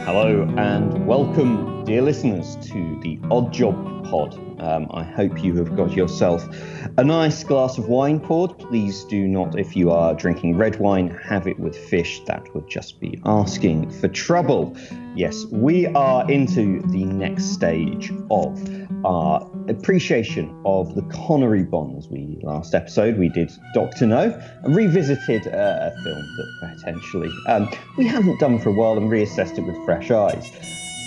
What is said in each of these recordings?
Hello and welcome, dear listeners, to the OddJobPod. I hope you have got yourself a nice glass of wine poured. Please do not, if you are drinking red wine, have it with fish. That would just be asking for trouble. Yes, we are into the next stage of our appreciation of the Connery Bonds. Last episode we did Dr. No and revisited a film that potentially we haven't done for a while and reassessed it with fresh eyes.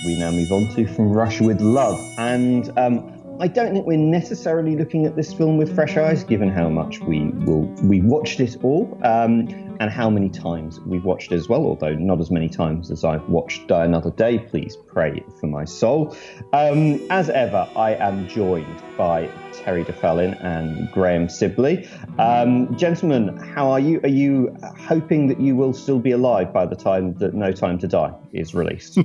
We now move on to From Russia with Love, and I don't think we're necessarily looking at this film with fresh eyes, given how much we watched it all, and how many times we've watched it as well, although not as many times as I've watched Die Another Day, please pray for my soul. As ever, I am joined by Terry DeFallin and Graham Sibley. Gentlemen, how are you? Are you hoping that you will still be alive by the time that No Time to Die is released?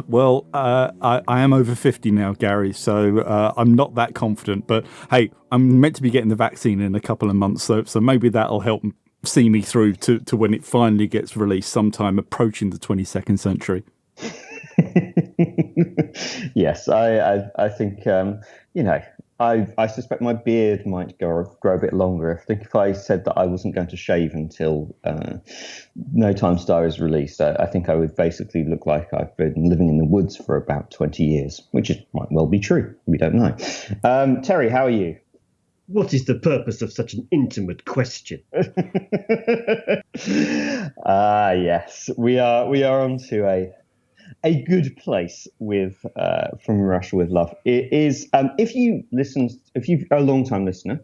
Well, I am over 50 now, Gary, so I'm not that confident. But hey, I'm meant to be getting the vaccine in a couple of months, so maybe that'll help see me through to when it finally gets released sometime approaching the 22nd century. Yes, I think, I suspect my beard might grow a bit longer. I think if I said that I wasn't going to shave until No Time to Die is released, I think I would basically look like I've been living in the woods for about 20 years, which might well be true. We don't know. Terry, how are you? What is the purpose of such an intimate question? Yes, we are on to a good place with From Russia with Love. It is, if you're a long time listener,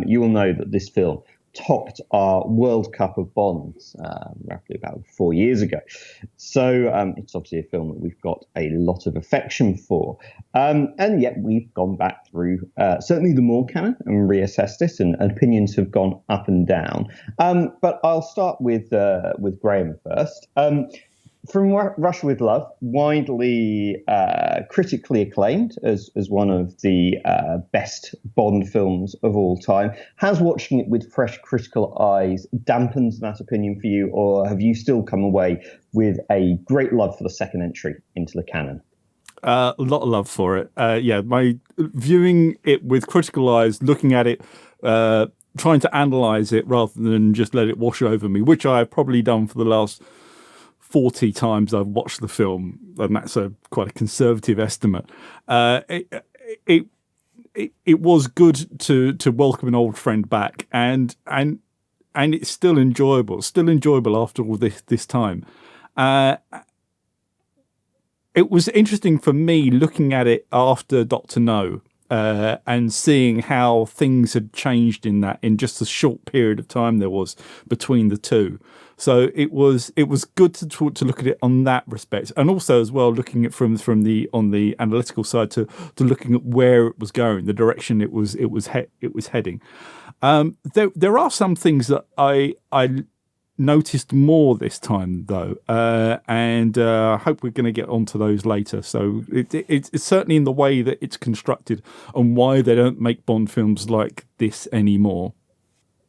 you will know that this film topped our World Cup of Bonds roughly about 4 years ago. So it's obviously a film that we've got a lot of affection for. And yet we've gone back through certainly the more canon and reassessed it, and opinions have gone up and down. But I'll start with Graham first. From Russia with Love, widely critically acclaimed as one of the best Bond films of all time. Has watching it with fresh critical eyes dampened that opinion for you, or have you still come away with a great love for the second entry into the canon? A lot of love for it. My viewing it with critical eyes, looking at it, trying to analyse it rather than just let it wash over me, which I've probably done for the last 40 times I've watched the film, and that's quite a conservative estimate. It was good to welcome an old friend back, and it's still enjoyable after all this time. It was interesting for me looking at it after Dr. No, and seeing how things had changed in just a short period of time there was between the two. So it was good to look at it on that respect, and also as well looking at from the on the analytical side to looking at where it was going, the direction it was heading. There are some things that I noticed more this time though, and I hope we're going to get onto those later. So it's certainly in the way that it's constructed and why they don't make Bond films like this anymore.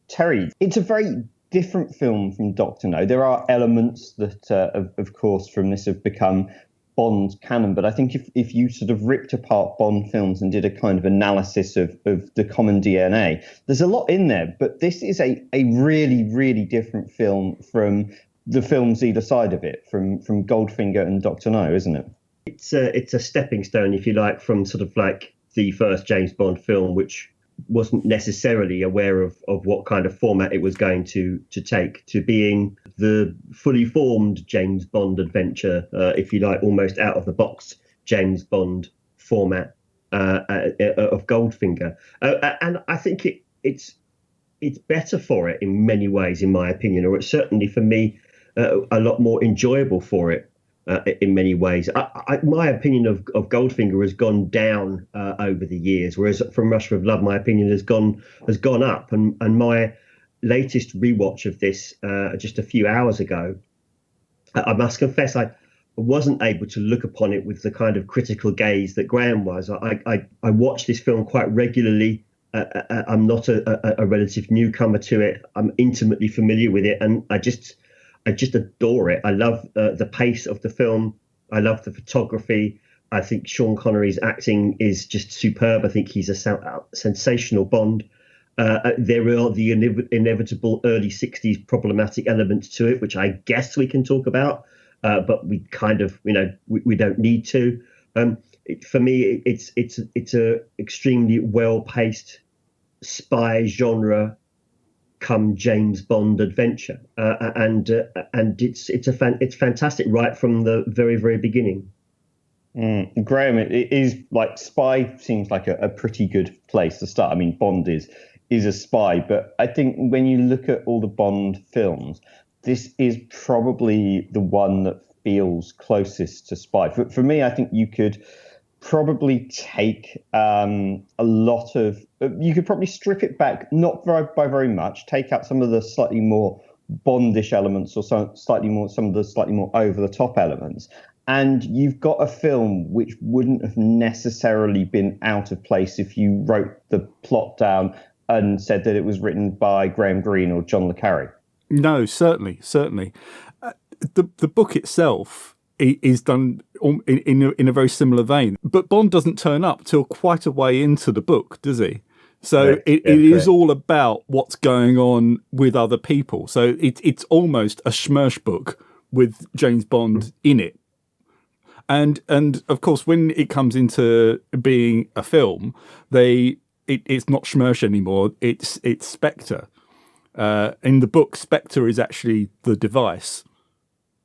Terry, it's a very different film from Dr. No. There are elements that, of course, from this have become Bond canon, but I think if you sort of ripped apart Bond films and did a kind of analysis of the common DNA, there's a lot in there, but this is a really, really different film from the films either side of it, from Goldfinger and Dr. No, isn't it? It's a stepping stone, if you like, from sort of like the first James Bond film, which wasn't necessarily aware of what kind of format it was going to take, to being the fully formed James Bond adventure, if you like, almost out of the box James Bond format of Goldfinger. And I think it's better for it in many ways, in my opinion, or it's certainly for me a lot more enjoyable for it. In many ways, my opinion of Goldfinger has gone down over the years, whereas From Russia with Love, my opinion has gone up. And my latest rewatch of this just a few hours ago, I must confess I wasn't able to look upon it with the kind of critical gaze that Graham was. I watch this film quite regularly. I'm not a relative newcomer to it. I'm intimately familiar with it, and I just adore it. I love the pace of the film. I love the photography. I think Sean Connery's acting is just superb. I think he's a sensational Bond. There are the inevitable early 60s problematic elements to it, which I guess we can talk about, but we kind of, we don't need to. For me, it's a extremely well-paced spy genre come James Bond adventure, and it's fantastic right from the very, very beginning. Graham, it is like spy seems like a pretty good place to start. I mean, Bond is a spy, but I think when you look at all the Bond films, this is probably the one that feels closest to spy. For me, I think you could probably take a lot of, you could probably strip it back, not by very much, take out some of the slightly more Bondish elements or some of the slightly more over the top elements. And you've got a film which wouldn't have necessarily been out of place if you wrote the plot down and said that it was written by Graham Greene or John le Carre. No, certainly. The book itself is done in a very similar vein, but Bond doesn't turn up till quite a way into the book, does he? So it is all about what's going on with other people. So it's almost a Schmersh book with James Bond in it. And of course, when it comes into being a film, it's not Schmersh anymore. It's Spectre. In the book, Spectre is actually the device.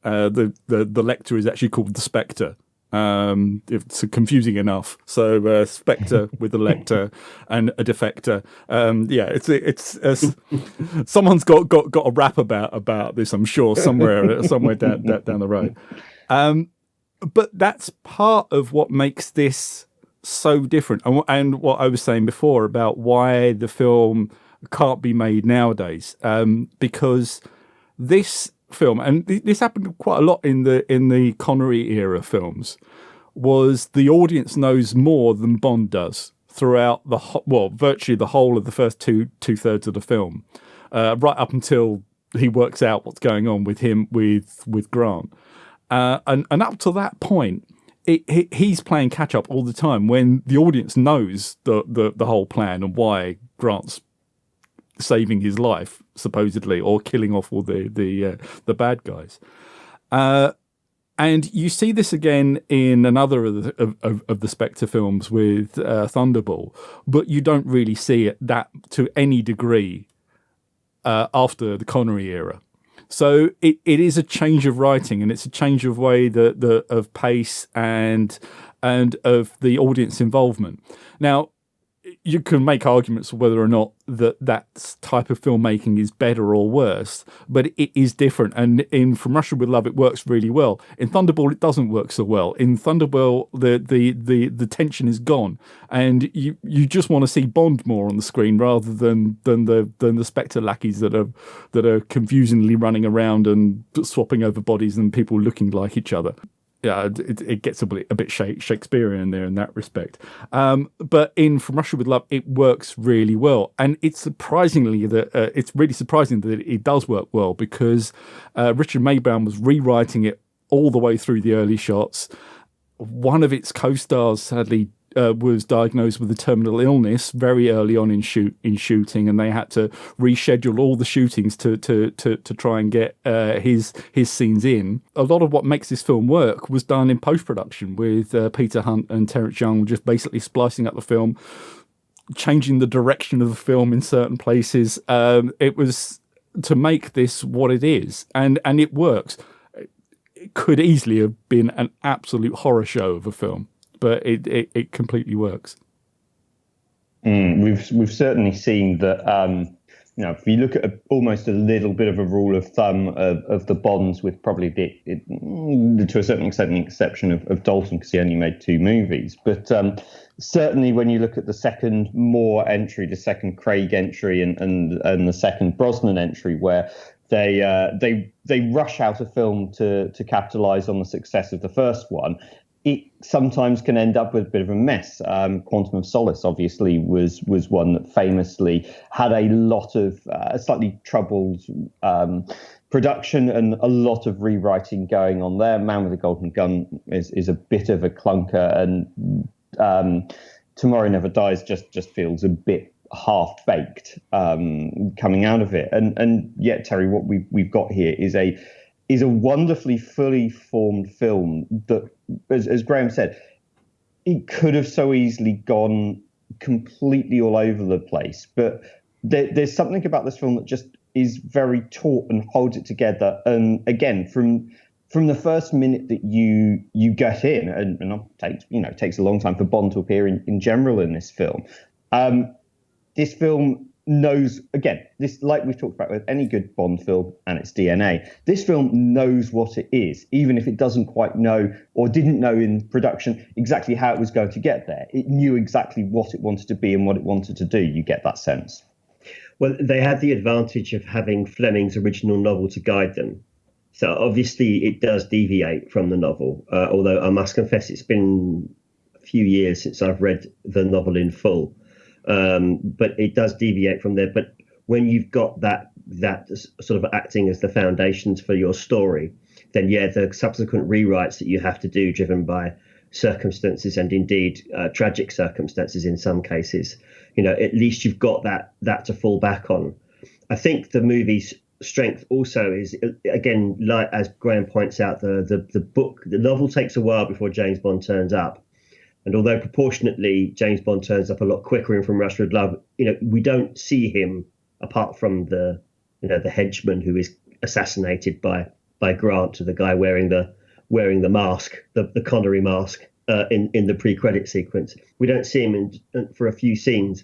The lector is actually called the Spectre. It's confusing enough. So Spectre with a lector and a defector. It's someone's got a rap about this. I'm sure somewhere down the road. But that's part of what makes this so different, and what I was saying before about why the film can't be made nowadays, because this film, and this happened quite a lot in the Connery era films, was the audience knows more than Bond does throughout virtually the whole of the first two-thirds of the film, right up until he works out what's going on with him with Grant, and up to that point, he's playing catch up all the time when the audience knows the whole plan and why Grant's saving his life supposedly, or killing off all the bad guys. And you see this again in another of the Spectre films with Thunderball, but you don't really see it that to any degree after the Connery era. So it is a change of writing, and it's a change of way of pace and of the audience involvement. Now, you can make arguments whether or not that type of filmmaking is better or worse, but it is different. And in From Russia with Love, it works really well. In Thunderball, it doesn't work so well. In Thunderball, the tension is gone, and you just want to see Bond more on the screen rather than the Spectre lackeys that are confusingly running around and swapping over bodies and people looking like each other. Yeah, it gets a bit Shakespearean there in that respect. But in From Russia with Love, it works really well. And it's really surprising that it does work well, because Richard Maybaum was rewriting it all the way through the early shots. One of its co-stars, sadly, was diagnosed with a terminal illness very early on in shooting, and they had to reschedule all the shootings to try and get his scenes in. A lot of what makes this film work was done in post-production, with Peter Hunt and Terence Young just basically splicing up the film, changing the direction of the film in certain places. It was to make this what it is, and it works. It could easily have been an absolute horror show of a film, but it completely works. We've certainly seen that. If you look at almost a little bit of a rule of thumb of the Bonds, with probably to a certain extent the exception of Dalton, because he only made 2 movies, but certainly when you look at the second Moore entry, the second Craig entry, and the second Brosnan entry, where they rush out a film to capitalise on the success of the first one, it sometimes can end up with a bit of a mess. Quantum of Solace, obviously, was one that famously had a lot of slightly troubled production and a lot of rewriting going on there. Man with the Golden Gun is a bit of a clunker, and Tomorrow Never Dies just feels a bit half-baked coming out of it. And yet, Terry, what we've got here is a wonderfully fully formed film that, as Graham said, it could have so easily gone completely all over the place. But there's something about this film that just is very taut and holds it together. And again, from the first minute that you get in, and it takes a long time for Bond to appear in general in this film. This film knows, again, this, like we've talked about with any good Bond film and its DNA, this film knows what it is, even if it doesn't quite know or didn't know in production exactly how it was going to get there. It knew exactly what it wanted to be and what it wanted to do. You get that sense. Well, they had the advantage of having Fleming's original novel to guide them. So obviously it does deviate from the novel, although I must confess it's been a few years since I've read the novel in full. But it does deviate from there. But when you've got that sort of acting as the foundations for your story, then yeah, the subsequent rewrites that you have to do, driven by circumstances and indeed tragic circumstances in some cases, at least you've got that to fall back on. I think the movie's strength also is, again, like as Graham points out, the novel takes a while before James Bond turns up. And although proportionately James Bond turns up a lot quicker in From Russia with Love, we don't see him apart from the henchman who is assassinated by Grant, to the guy wearing the mask, the Connery mask in the pre-credit sequence. We don't see him for a few scenes,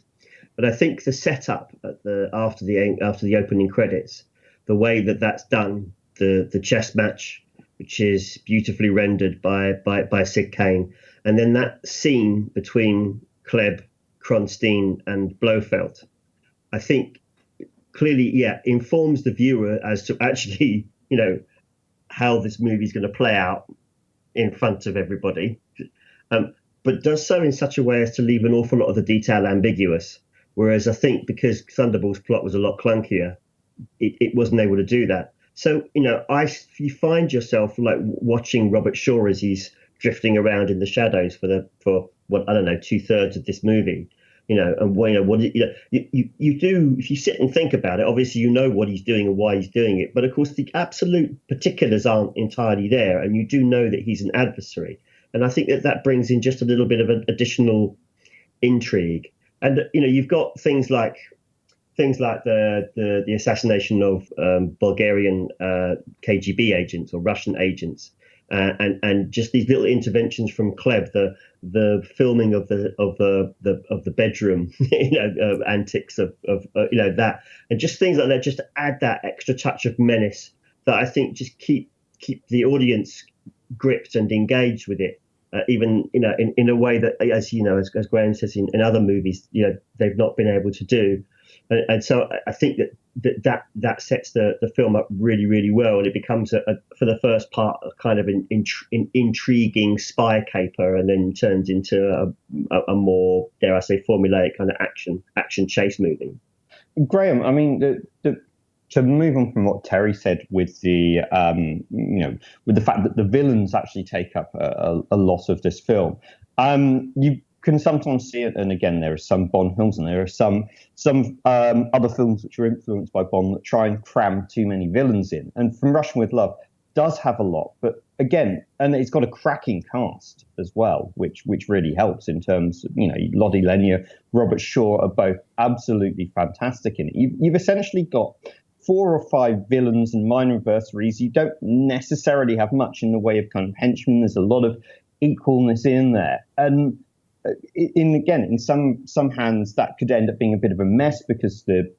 but I think the setup after the opening credits, the way that's done, the chess match, which is beautifully rendered by Sid Kane. And then that scene between Klebb, Kronstein, and Blofeld, I think clearly, informs the viewer as to actually, how this movie is going to play out in front of everybody, but does so in such a way as to leave an awful lot of the detail ambiguous. Whereas I think because Thunderbolt's plot was a lot clunkier, it wasn't able to do that. So, you find yourself like watching Robert Shaw as he's drifting around in the shadows for what, I don't know, 2/3 of this movie, and what you do, if you sit and think about it, obviously you know what he's doing and why he's doing it, but of course the absolute particulars aren't entirely there, and you do know that he's an adversary, and I think that brings in just a little bit of an additional intrigue. And you've got things like the assassination of Bulgarian KGB agents or Russian agents, and just these little interventions from Klebb, the filming of the bedroom, antics of that, and just things like that, just to add that extra touch of menace that I think just keep the audience gripped and engaged with it. Even in a way that, as Graham says, in other movies, they've not been able to do, and so I think that sets the film up really, really well, and it becomes for the first part a kind of an intriguing spy caper, and then turns into a more, dare I say, formulaic kind of action chase movie. Graham, I mean, to move on from what Terry said with the with the fact that the villains actually take up a lot of this film, you can sometimes see it. And again, there are some Bond films and there are some other films which are influenced by Bond that try and cram too many villains in. And From Russian with Love does have a lot, but again, and it's got a cracking cast as well, which really helps in terms of, Lottie Lenya, Robert Shaw are both absolutely fantastic in it. You've essentially got 4 or 5 villains and minor adversaries. You don't necessarily have much in the way of kind of henchmen. There's a lot of equalness in there. And in some hands, that could end up being a bit of a mess because the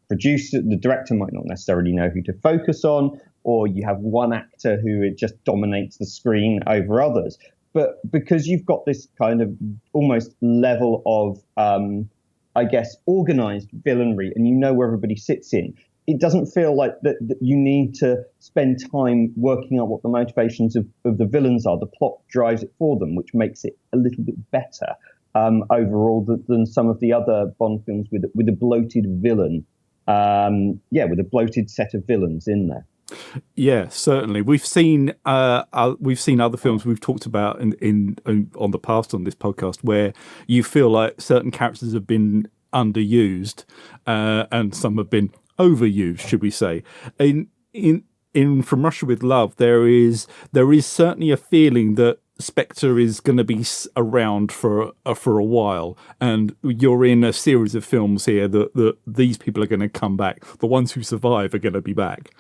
director might not necessarily know who to focus on, or you have one actor who just dominates the screen over others. But because you've got this kind of almost level of, organized villainry, and you know where everybody sits in, it doesn't feel like that you need to spend time working out what the motivations of the villains are. The plot drives it for them, which makes it a little bit better overall than some of the other Bond films with a bloated villain. With a bloated set of villains in there. Yeah, certainly. We've seen other films we've talked about in on the past on this podcast where you feel like certain characters have been underused, and some have been overused, should we say? In From Russia with Love, there is certainly a feeling that Spectre is going to be around for a while, and you're in a series of films here that these people are going to come back. The ones who survive are going to be back.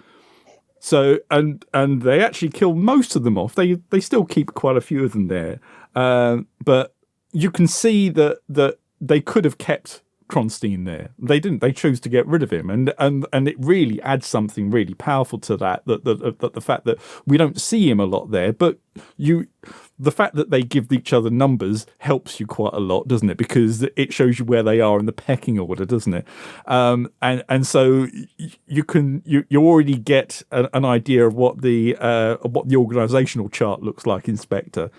So and they actually kill most of them off. They still keep quite a few of them there, but you can see that they could have kept Kronstein there. They didn't. They chose to get rid of him, and it really adds something really powerful to that the fact that we don't see him a lot there, but the fact that they give each other numbers helps you quite a lot, doesn't it? Because it shows you where they are in the pecking order, doesn't it? And so you already get an idea of what the organizational chart looks like in Spectre,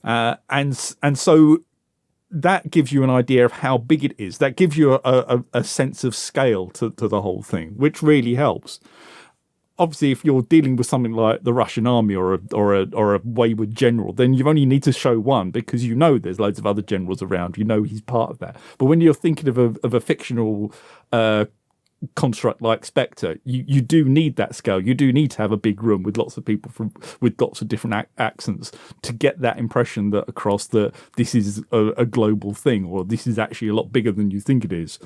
and so that gives you an idea of how big it is. That gives you a sense of scale to the whole thing, which really helps. Obviously, if you're dealing with something like the Russian army or a wayward general, then you only need to show one because you know there's loads of other generals around. You know he's part of that. But when you're thinking of a fictional construct like Spectre, you do need that scale. You do need to have a big room with lots of people with lots of different accents to get that impression that across that this is a global thing, or this is actually a lot bigger than you think it is.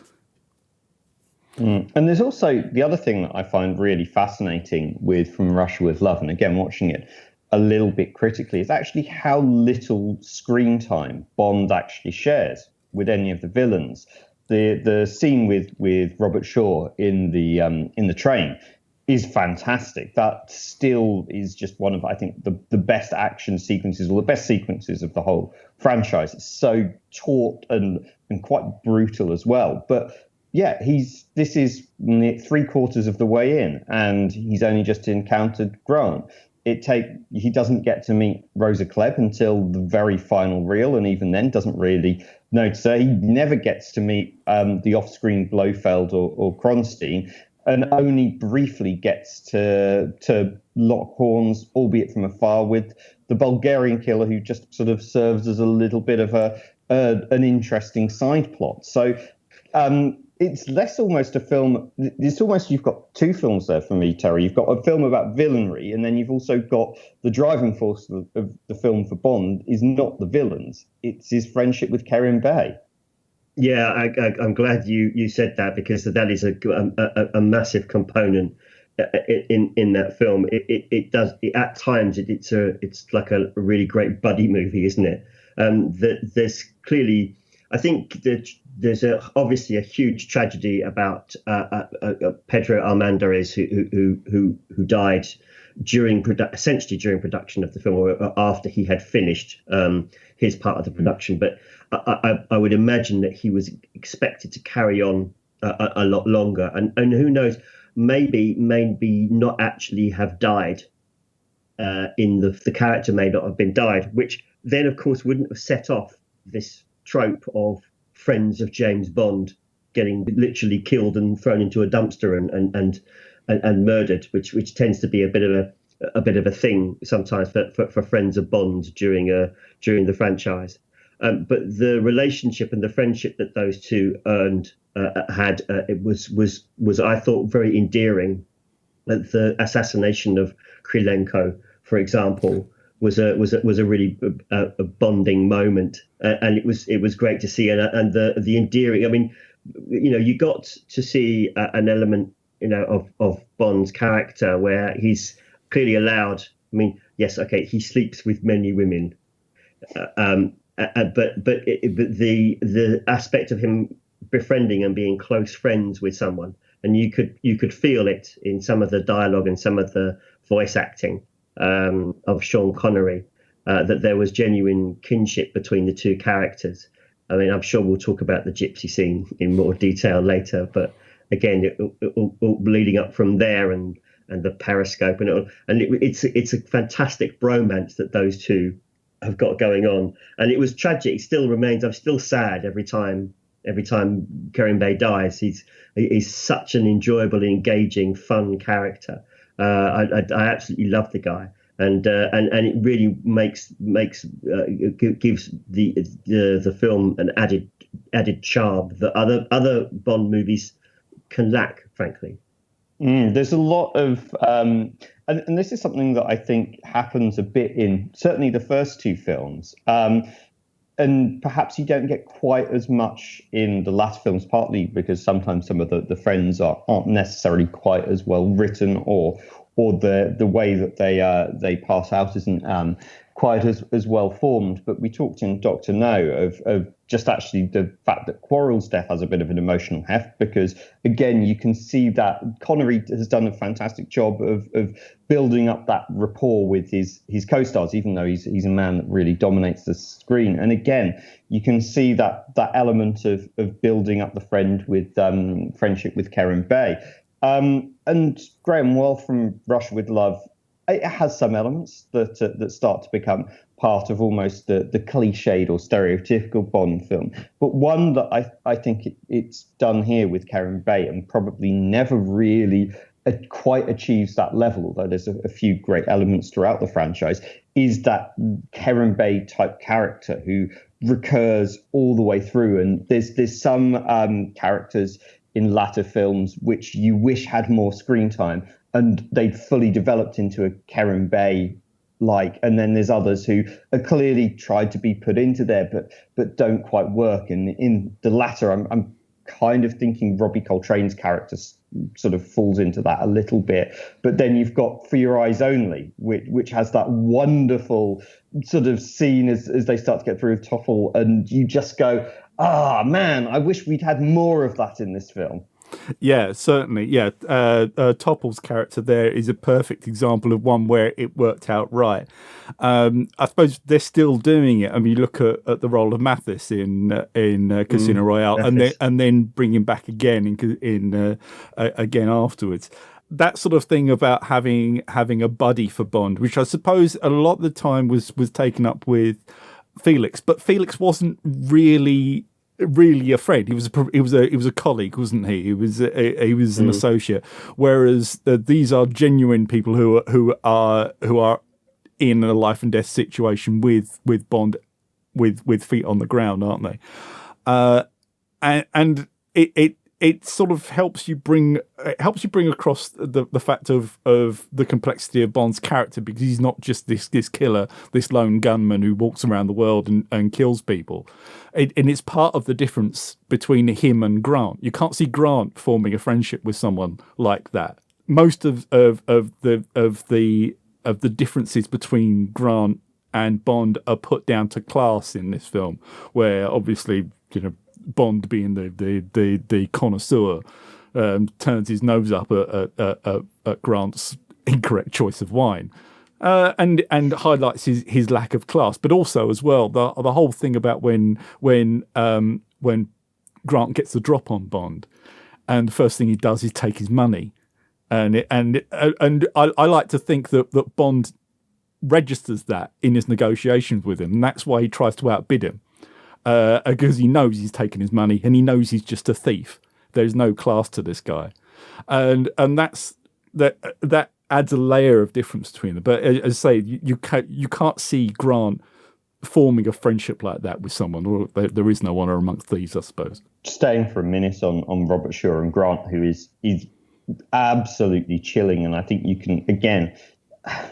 And there's also the other thing that I find really fascinating with From Russia with Love, and again watching it a little bit critically, is actually how little screen time Bond actually shares with any of the villains. The scene with Robert Shaw in the train is fantastic. That still is just one of, I think, the best action sequences, or the best sequences of the whole franchise. It's so taut and quite brutal as well. But yeah, this is 3/4 of the way in, and he's only just encountered Grant. He doesn't get to meet Rosa Klebb until the very final reel, and even then doesn't really notice her. He never gets to meet the off-screen Blofeld or Kronstein, and only briefly gets to lock horns, albeit from afar, with the Bulgarian killer, who just sort of serves as a little bit of an interesting side plot. So it's less almost a film. It's almost, you've got two films there for me, Terry. You've got a film about villainy, and then you've also got the driving force of the film for Bond is not the villains. It's his friendship with Kerim Bey. Yeah, I'm glad you said that, because that is a massive component in that film. It does at times it's like a really great buddy movie, isn't it? There's clearly, I think that there's obviously a huge tragedy about Pedro Armendariz who died essentially during production of the film, or after he had finished his part of the production. But I would imagine that he was expected to carry on a lot longer, and who knows, maybe not actually have died. In the character may not have been died, which then of course wouldn't have set off this trope of friends of James Bond getting literally killed and thrown into a dumpster and murdered, which tends to be a bit of a thing sometimes for friends of Bond during the franchise. But the relationship and the friendship that those two had it was I thought very endearing. The assassination of Krylenko, for example, was a really a bonding moment, and it was great to see, and the endearing. I mean, you got to see an element, of Bond's character where he's clearly allowed. I mean, yes, okay, he sleeps with many women, but the aspect of him befriending and being close friends with someone, and you could feel it in some of the dialogue and some of the voice acting of Sean Connery, that there was genuine kinship between the two characters. I mean, I'm sure we'll talk about the Gypsy Scene in more detail later, but again, leading up from there and the Periscope and it's a fantastic bromance that those two have got going on. And it was tragic. It still remains. I'm still sad every time Kerim Bey dies. He's such an enjoyable, engaging, fun character. I absolutely love the guy, and it really gives the film an added charm that other Bond movies can lack, frankly. There's a lot of, and this is something that I think happens a bit in certainly the first two films. And perhaps you don't get quite as much in the latter films, partly because sometimes some of the friends aren't necessarily quite as well written, or the way that they pass out isn't quite as well formed. But we talked in Dr. No of just actually the fact that Quarrel's death has a bit of an emotional heft, because again you can see that Connery has done a fantastic job of building up that rapport with his co-stars, even though he's a man that really dominates the screen. And again, you can see that element of building up the friendship with Karen Bay. And Graham, well, from Russia with Love, it has some elements that start to become part of almost the cliched or stereotypical Bond film. But one that I think it's done here with Karen Bay and probably never really quite achieves that level, although there's a few great elements throughout the franchise, is that Karen Bay type character who recurs all the way through. And there's some characters in latter films which you wish had more screen time and they'd fully developed into a Karen Bay and then there's others who are clearly tried to be put into there but don't quite work. And in the latter, I'm kind of thinking Robbie Coltrane's character sort of falls into that a little bit. But then you've got For Your Eyes Only, which has that wonderful sort of scene as they start to get through Toffel, and you just go, man, I wish we'd had more of that in this film. Yeah, certainly. Yeah, Topple's character there is a perfect example of one where it worked out right. I suppose they're still doing it. I mean, you look at the role of Mathis in Casino Royale, and then bring him back again again afterwards. That sort of thing about having a buddy for Bond, which I suppose a lot of the time was taken up with Felix, but Felix wasn't really a friend. He was a colleague, wasn't he? He was an associate. Whereas these are genuine people who are in a life and death situation with Bond, with feet on the ground, aren't they? And it sort of helps you bring across the fact of the complexity of Bond's character, because he's not just this killer, this lone gunman who walks around the world and kills people. And it's part of the difference between him and Grant. You can't see Grant forming a friendship with someone like that. Most of the differences between Grant and Bond are put down to class in this film, where obviously, Bond, being the connoisseur, turns his nose up at Grant's incorrect choice of wine, and highlights his lack of class. But also, as well, the whole thing about when Grant gets the drop on Bond, and the first thing he does is take his money, and I like to think that Bond registers that in his negotiations with him, and that's why he tries to outbid him. Because he knows he's taken his money, and he knows he's just a thief. There's no class to this guy, and that adds a layer of difference between them. But as I say, you can't see Grant forming a friendship like that with someone, or there is no honor amongst thieves, I suppose. Staying for a minute on Robert Shaw and Grant, who is absolutely chilling, and I think you can again.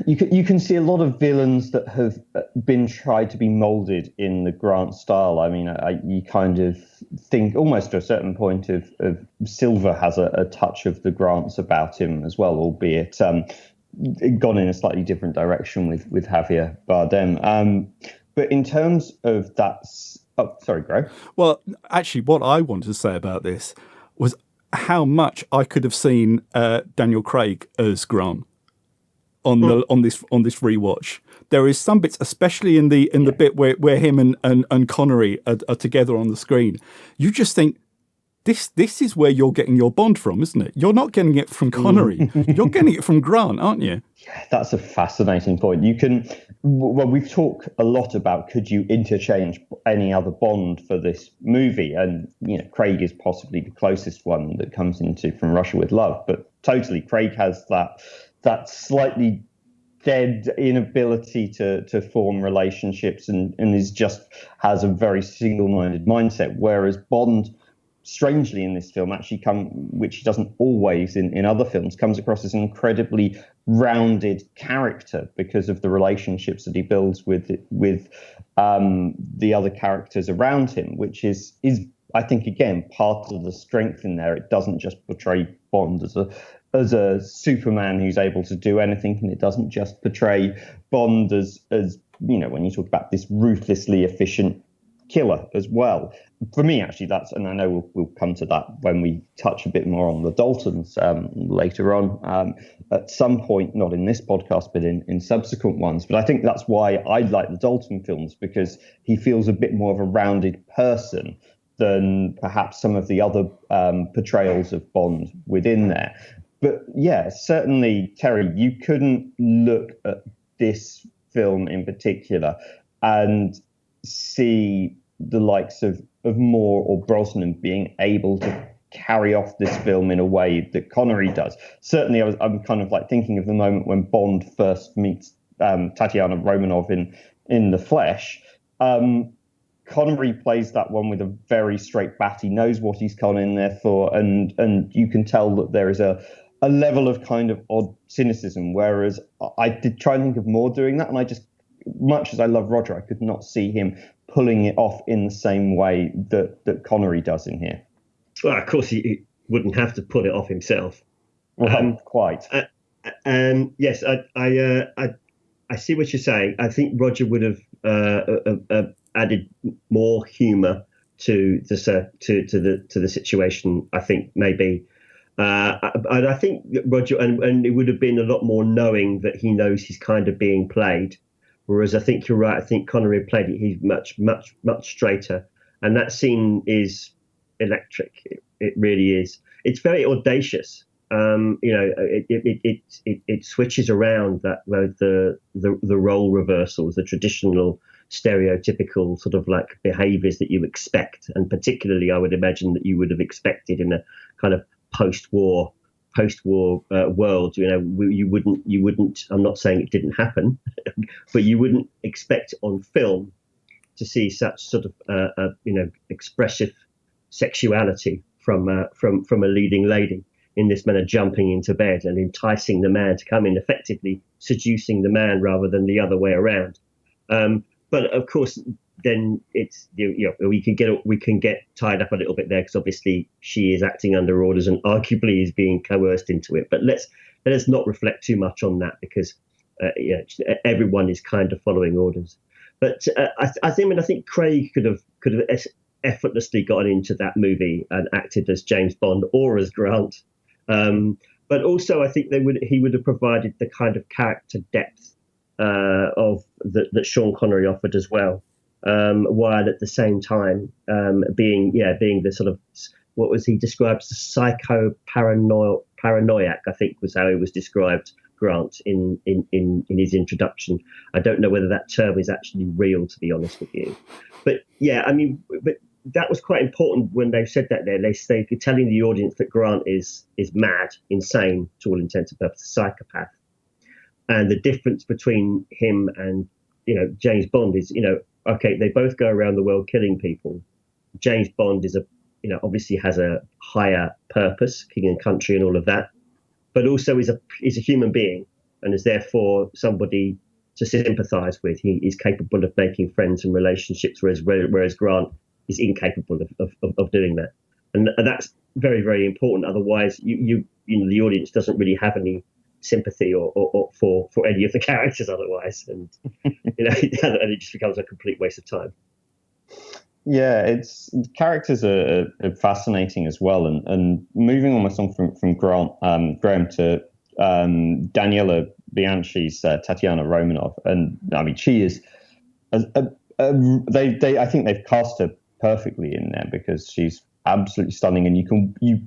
You can see a lot of villains that have been tried to be moulded in the Grant style. I mean, you kind of think almost to a certain point of Silver has a touch of the Grants about him as well, albeit gone in a slightly different direction with Javier Bardem. But in terms of that, sorry, Greg. Well, actually, what I wanted to say about this was how much I could have seen Daniel Craig as Grant on this rewatch. There is some bits, especially in the bit where him and Connery are together on the screen. You just think, this is where you're getting your Bond from, isn't it? You're not getting it from Connery. You're getting it from Grant, aren't you? Yeah, that's a fascinating point. We've talked a lot about, could you interchange any other Bond for this movie? And, Craig is possibly the closest one that comes into From Russia with Love. But totally, Craig has that slightly dead inability to form relationships and is just has a very single-minded mindset, whereas Bond, strangely in this film, actually which he doesn't always in other films, comes across as an incredibly rounded character because of the relationships that he builds with the other characters around him, which is I think, again, part of the strength in there. It doesn't just portray Bond as a Superman who's able to do anything, and it doesn't just portray Bond as when you talk about this ruthlessly efficient killer as well. For me, actually, and I know we'll come to that when we touch a bit more on the Daltons later on at some point, not in this podcast, but in subsequent ones. But I think that's why I like the Dalton films, because he feels a bit more of a rounded person than perhaps some of the other portrayals of Bond within there. But yeah, certainly, Terry, you couldn't look at this film in particular and see the likes of Moore or Brosnan being able to carry off this film in a way that Connery does. Certainly, I'm kind of like thinking of the moment when Bond first meets Tatiana Romanov in the flesh. Connery plays that one with a very straight bat. He knows what he's gone in there for, and you can tell that there is a level of kind of odd cynicism, whereas I did try and think of Moore doing that, and I just, much as I love Roger, I could not see him pulling it off in the same way that Connery does in here. Well, of course, he wouldn't have to pull it off himself. Quite. Yes, I see what you're saying. I think Roger would have added more humour to the situation. I think maybe, and I think Roger and it would have been a lot more knowing that he knows he's kind of being played. Whereas I think you're right. I think Connery played it. He's much straighter, and that scene is electric. It really is. It's very audacious. It switches around that the role reversals, the traditional stereotypical sort of like behaviours that you expect, and particularly I would imagine that you would have expected in a kind of post-war world. You wouldn't. I'm not saying it didn't happen, but you wouldn't expect on film to see such sort of expressive sexuality from a leading lady in this manner, jumping into bed and enticing the man to come in, effectively seducing the man rather than the other way around. But of course, then it's we can get tied up a little bit there, because obviously she is acting under orders and arguably is being coerced into it. But let's not reflect too much on that, because everyone is kind of following orders. But I think Craig could have effortlessly gotten into that movie and acted as James Bond or as Grant. But also, I think he would have provided the kind of character depth that Sean Connery offered as well, while at the same time being the sort of, what was he described as, a paranoiac, I think was how he was described, Grant, in his introduction. I don't know whether that term is actually real, to be honest with you. But yeah, I mean, but that was quite important when they said that there. They're telling the audience that Grant is mad, insane, to all intents and purposes, psychopath. And the difference between him and, James Bond is, okay, they both go around the world killing people. James Bond is obviously has a higher purpose, king and country and all of that, but also is a human being and is therefore somebody to sympathise with. He is capable of making friends and relationships, whereas Grant is incapable of doing that. And that's very, very important. Otherwise, the audience doesn't really have any sympathy or for any of the characters otherwise, and and it just becomes a complete waste of time. Yeah, characters are fascinating as well, and moving almost on from Graham to Daniela Bianchi's Tatiana Romanov, and I mean she is I think they've cast her perfectly in there, because she's absolutely stunning, and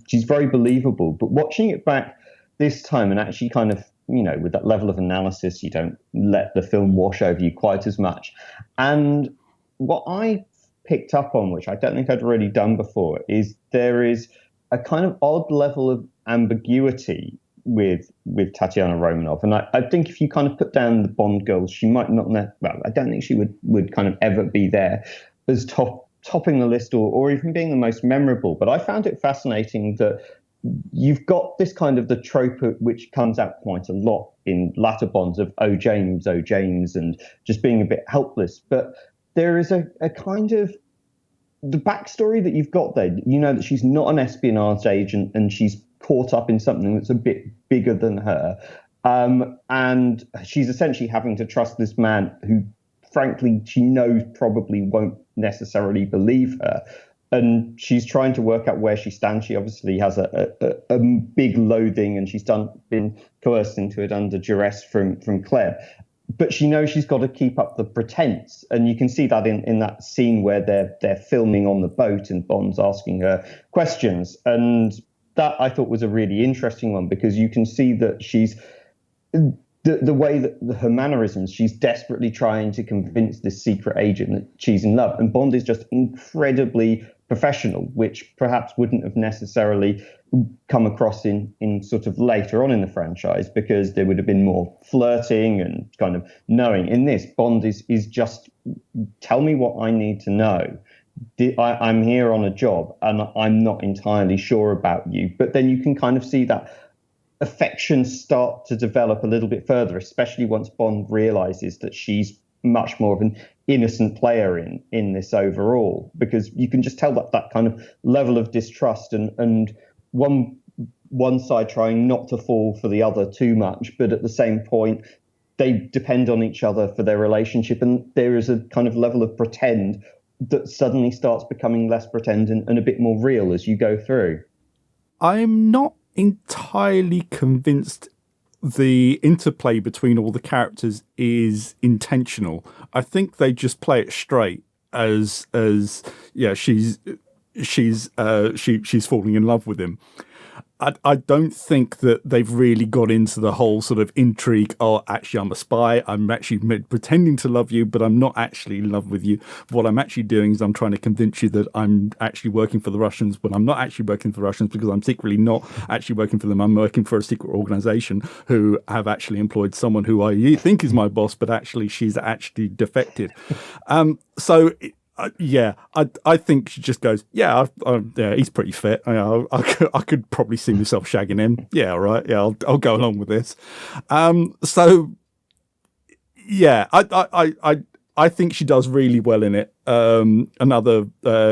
she's very believable. But watching it back this time, and actually kind of, with that level of analysis, you don't let the film wash over you quite as much. And what I picked up on, which I don't think I'd really done before, is there is a kind of odd level of ambiguity with Tatiana Romanov, and I think if you kind of put down the Bond girls, she might not. Well, I don't think she would kind of ever be there as topping the list or even being the most memorable. But I found it fascinating that you've got this kind of the trope which comes out quite a lot in latter Bonds of oh James, and just being a bit helpless. But there is a kind of the backstory that you've got there. You know that she's not an espionage agent and she's caught up in something that's a bit bigger than her. And she's essentially having to trust this man who, frankly, she knows probably won't necessarily believe her. And she's trying to work out where she stands. She obviously has a big loathing, and she's been coerced into it under duress from Claire. But she knows she's got to keep up the pretense. And you can see that in that scene where they're filming on the boat and Bond's asking her questions. And that I thought was a really interesting one, because you can see that she's the way that her mannerisms, she's desperately trying to convince this secret agent that she's in love. And Bond is just incredibly professional, which perhaps wouldn't have necessarily come across in sort of later on in the franchise, because there would have been more flirting and kind of knowing. In this, Bond is just, tell me what I need to know. I'm here on a job and I'm not entirely sure about you. But then you can kind of see that affection start to develop a little bit further, especially once Bond realizes that she's much more of an innocent player in this overall, because you can just tell that kind of level of distrust and one side trying not to fall for the other too much, but at the same point they depend on each other for their relationship, and there is a kind of level of pretend that suddenly starts becoming less pretend and a bit more real as you go through. I'm not entirely convinced the interplay between all the characters is intentional. I think they just play it straight as yeah, she's falling in love with him. I don't think that they've really got into the whole sort of intrigue. Oh, actually, I'm a spy. I'm actually pretending to love you, but I'm not actually in love with you. What I'm actually doing is I'm trying to convince you that I'm actually working for the Russians, but I'm not actually working for the Russians, because I'm secretly not actually working for them. I'm working for a secret organization who have actually employed someone who I think is my boss, but actually she's actually defected. I think she just goes, yeah, he's pretty fit. I could probably see myself shagging him. Yeah, all right. Yeah, I'll go along with this. I think she does really well in it. Another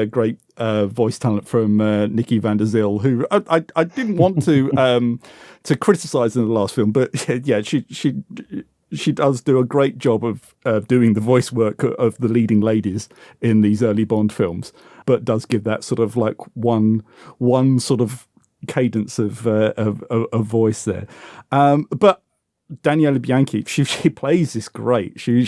great voice talent from Nikki van der Zyl, who I didn't want to criticize in the last film, but yeah, she does do a great job of doing the voice work of the leading ladies in these early Bond films, but does give that sort of like one sort of cadence of voice there. But Daniela Bianchi, she plays this great. She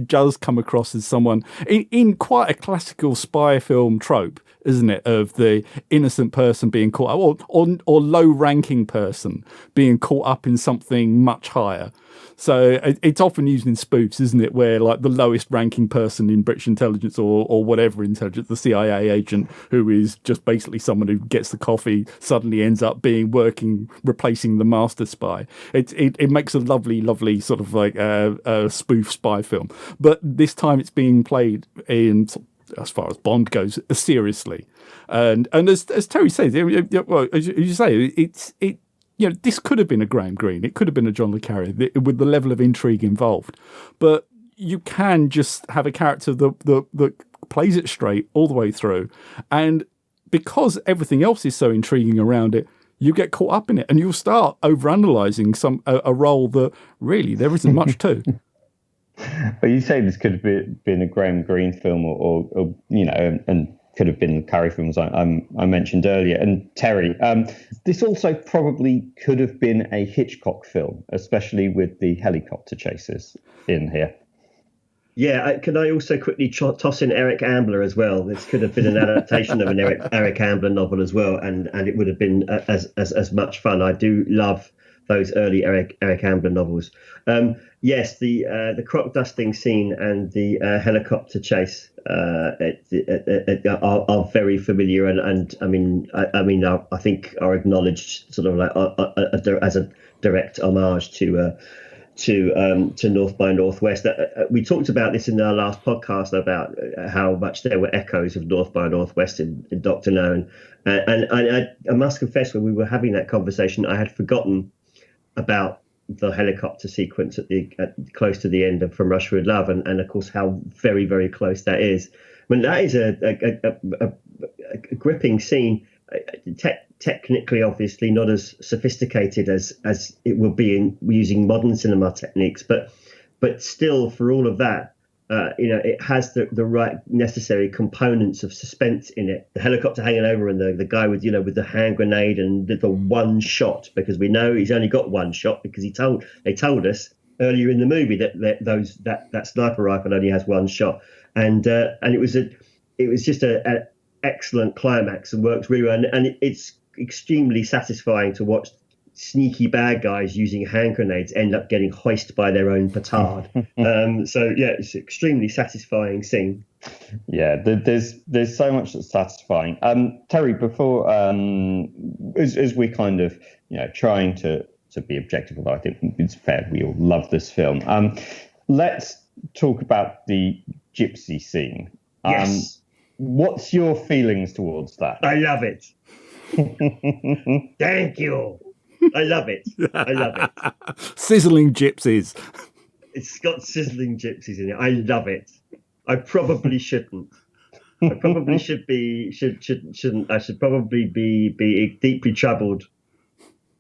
does come across as someone in quite a classical spy film trope, isn't it? Of the innocent person being caught up, or low-ranking person being caught up in something much higher. So it's often used in spoofs, isn't it? Where like the lowest ranking person in British intelligence or whatever intelligence, the CIA agent, who is just basically someone who gets the coffee, suddenly ends up replacing the master spy. It makes a lovely sort of like a spoof spy film. But this time it's being played in, as far as Bond goes, seriously. And as Terry says, well, as you say, this could have been a Graham Greene. It could have been a John le Carré with the level of intrigue involved. But you can just have a character that plays it straight all the way through. And because everything else is so intriguing around it, you get caught up in it and you'll start overanalyzing a role that really there isn't much to. But you say this could have been a Graham Greene film or and could have been the Carrey films I mentioned earlier. And Terry, this also probably could have been a Hitchcock film, especially with the helicopter chases in here. Yeah, can I also quickly toss in Eric Ambler as well? This could have been an adaptation of an Eric Ambler novel as well, and it would have been as much fun. I do love those early Eric Ambler novels. Yes, the crop dusting scene and the helicopter chase are very familiar, and I think are acknowledged sort of like as a direct homage to North by Northwest. We talked about this in our last podcast about how much there were echoes of North by Northwest in Dr. No, and I must confess, when we were having that conversation, I had forgotten about the helicopter sequence at close to the end of From Russia with Love, and of course how very, very close that is. I mean, that is a gripping scene. Technically, obviously, not as sophisticated as it would be in using modern cinema techniques, but still, for all of that, it has the right necessary components of suspense in it. The helicopter hanging over, and the guy with the hand grenade, and the one shot, because we know he's only got one shot because they told us earlier in the movie that sniper rifle only has one shot, and it was just an excellent climax and works really well, and it's extremely satisfying to watch sneaky bad guys using hand grenades end up getting hoisted by their own petard. So yeah, it's an extremely satisfying scene. Yeah, there's so much that's satisfying. Terry, before as we kind of trying to be objective, although I think it's fair, we all love this film. Let's talk about the Gypsy Scene. Yes. What's your feelings towards that? I love it. Thank you. I love it. Sizzling gypsies. It's got sizzling gypsies in it. I love it. I probably shouldn't. I probably shouldn't. I should probably be deeply troubled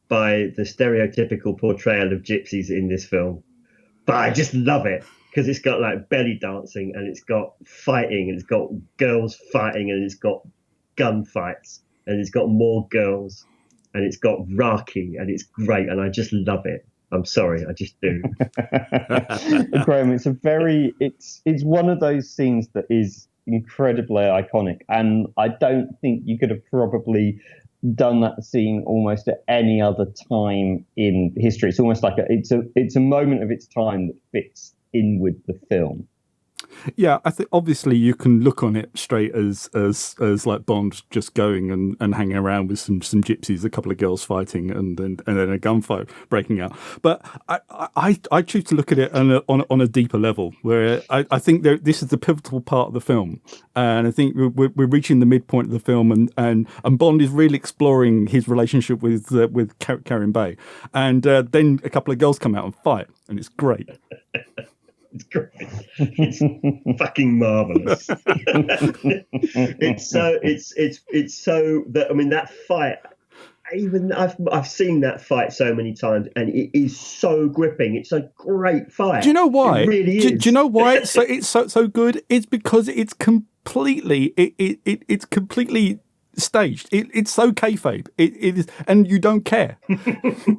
by the stereotypical portrayal of gypsies in this film. But I just love it because it's got like belly dancing, and it's got fighting, and it's got girls fighting, and it's got gunfights, and it's got more girls, and it's got Raki, and it's great, and I just love it. I'm sorry, I just do. Graham, it's one of those scenes that is incredibly iconic, and I don't think you could have probably done that scene almost at any other time in history. It's almost like it's a moment of its time that fits in with the film. Yeah, I think obviously you can look on it straight as like Bond just going and hanging around with some gypsies, a couple of girls fighting, and then a gunfight breaking out. But I choose to look at it on a deeper level, where I think this is the pivotal part of the film, and I think we're reaching the midpoint of the film, and Bond is really exploring his relationship with Karen Bay, and then a couple of girls come out and fight, and it's great. It's great. It's fucking marvelous. It's so that, I mean, that fight. Even I've seen that fight so many times, and it is so gripping. It's a great fight. Do you know why? It really is. Do you know why it's so good? It's because it's completely it's completely staged. It's so kayfabe. It is, and you don't care.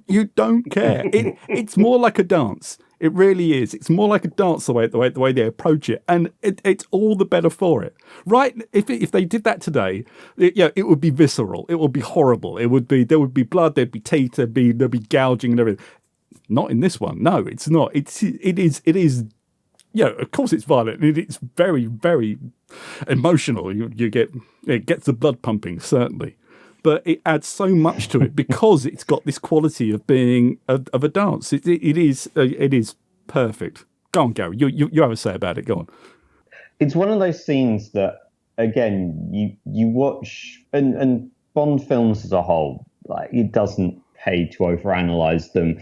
You don't care. It's more like a dance. It really is. It's more like a dance the way they approach it, and it's all the better for it. Right? If they did that today, it would be visceral. It would be horrible. There would be blood. There'd be teeth. There'd be gouging and everything. Not in this one. No, it's not. It is. Yeah, of course it's violent. It's very, very emotional. It gets the blood pumping, certainly. But it adds so much to it because it's got this quality of being of a dance. It is perfect. Go on, Gary. You have a say about it. Go on. It's one of those scenes that, again, you watch, and Bond films as a whole, like, it doesn't pay to overanalyze them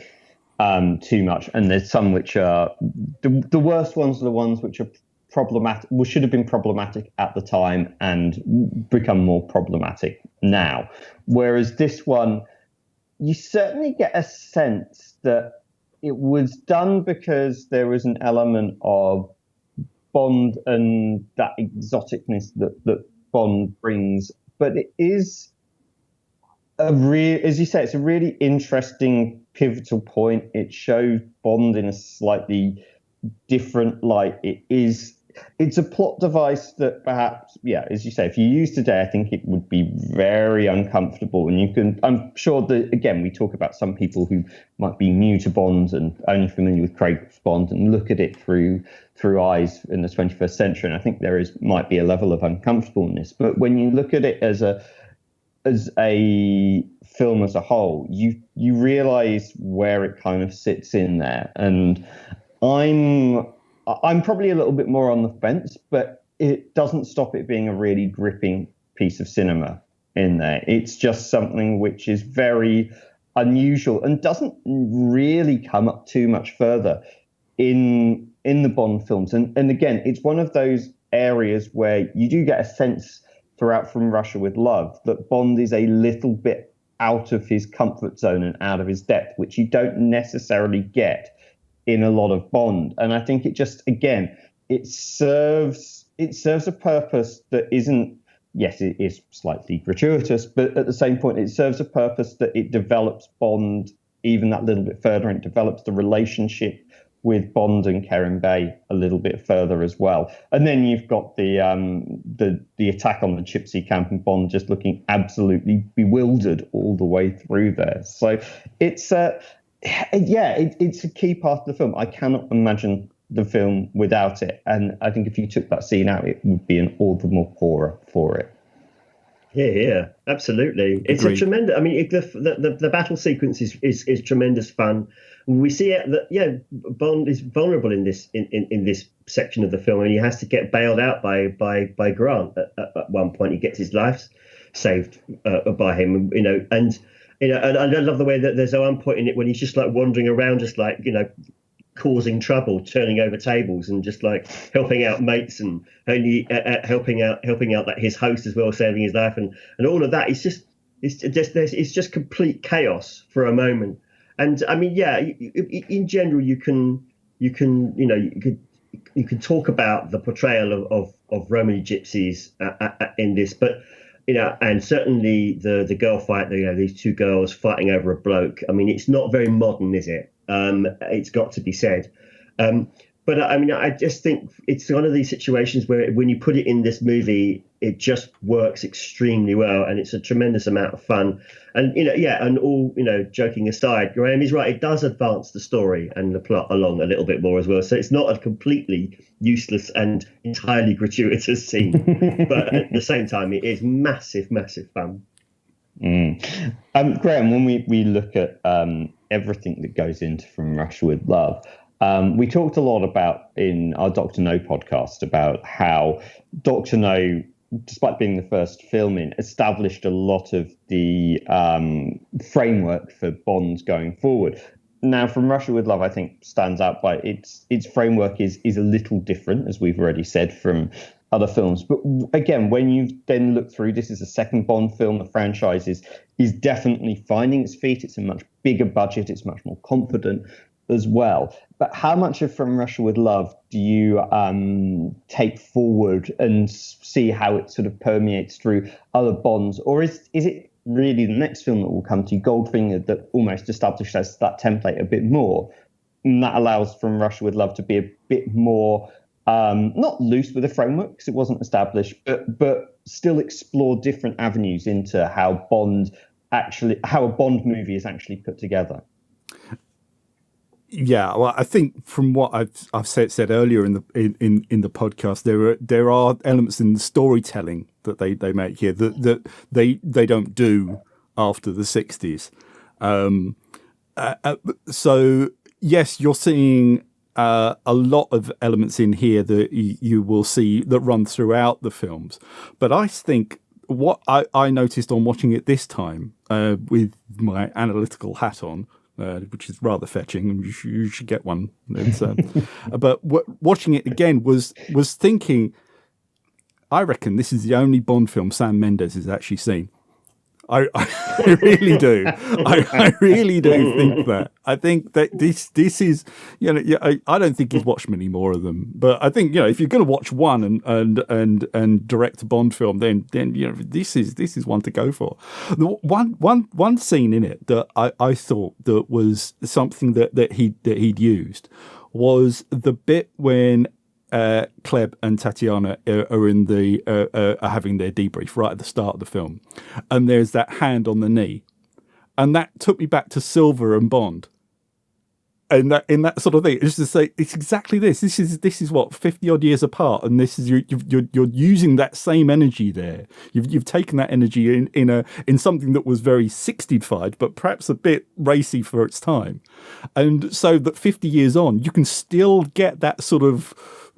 too much. And there's some which are the worst ones are the ones which are problematic, well, should have been problematic at the time and become more problematic now. Whereas this one, you certainly get a sense that it was done because there was an element of Bond and that exoticness that Bond brings. But it is as you say, it's a really interesting pivotal point. It shows Bond in a slightly different light. It is it's a plot device that perhaps, yeah, as you say, if you use today, I think it would be very uncomfortable. And I'm sure that, again, we talk about some people who might be new to Bond and only familiar with Craig's Bond and look at it through eyes in the 21st century. And I think might be a level of uncomfortableness. But when you look at it as a film as a whole, you realize where it kind of sits in there. And I'm probably a little bit more on the fence, but it doesn't stop it being a really gripping piece of cinema in there. It's just something which is very unusual and doesn't really come up too much further in the Bond films. And again, it's one of those areas where you do get a sense throughout From Russia with Love that Bond is a little bit out of his comfort zone and out of his depth, which you don't necessarily get in a lot of Bond. And I think it just, again, it serves a purpose that isn't, yes, it is slightly gratuitous, but at the same point, it serves a purpose that it develops Bond even that little bit further, and it develops the relationship with Bond and Karen Bay a little bit further as well. And then you've got the attack on the Gypsy camp and Bond just looking absolutely bewildered all the way through there. So it's it's a key part of the film. I cannot imagine the film without it. And I think if you took that scene out, it would be an all the more poorer for it. Yeah, absolutely. It's a tremendous. I mean, the battle sequence is tremendous fun. We see that Bond is vulnerable in this section of the film, and he has to get bailed out by Grant at one point. He gets his life saved by him, and I love the way that there's one point in it when he's just like wandering around, just like causing trouble, turning over tables, and just like helping out mates and only helping out that his host as well, saving his life, and all of that. It's just complete chaos for a moment. And I mean, in general, you can talk about the portrayal of Romany gypsies in this, but and certainly the girl fight, these two girls fighting over a bloke. I mean, it's not very modern, is it? It's got to be said. But I mean, I just think it's one of these situations where when you put it in this movie, it just works extremely well, and it's a tremendous amount of fun. And and all joking aside, Graham is right. It does advance the story and the plot along a little bit more as well. So it's not a completely useless and entirely gratuitous scene, but at the same time, it is massive, massive fun. Graham, when we look at everything that goes into From Russia with Love, we talked a lot about in our Dr. No podcast about how Dr. No, despite being the first film established a lot of the framework for Bond going forward. Now, From Russia with Love, I think, stands out by its framework is a little different, as we've already said, from other films. But again, when you then look through, this is a second Bond film. The franchise is definitely finding its feet. It's a much bigger budget. It's much more confident as well. But how much of From Russia with Love do you take forward and see how it sort of permeates through other Bonds? Or is it really the next film that will come to, Goldfinger, that almost establishes that template a bit more? And that allows From Russia with Love to be a bit more, not loose with a framework because it wasn't established, but still explore different avenues into how a Bond movie is actually put together. Yeah, well, I think from what I've said earlier in the podcast, there are elements in the storytelling that they make here that they don't do after the 60s. So yes, you're seeing a lot of elements in here that you will see that run throughout the films. But I think what I noticed on watching it this time with my analytical hat on, which is rather fetching, and you should get one. But watching it again was thinking, I reckon this is the only Bond film Sam Mendes has actually seen. I really do. I really do think that. I think that this is, I don't think he's watched many more of them. But I think, if you're going to watch one and direct a Bond film, then this is one to go for. The one scene in it that I thought that was something that he'd used was the bit when Kleb and Tatiana are in are having their debrief right at the start of the film, and there's that hand on the knee, and that took me back to Silver and Bond. And that in that sort of thing, it's to say it's exactly this. This is what 50 odd years apart, and this is you're using that same energy there. You've taken that energy in something that was very 60fied, but perhaps a bit racy for its time, and so that 50 years on, you can still get that sort of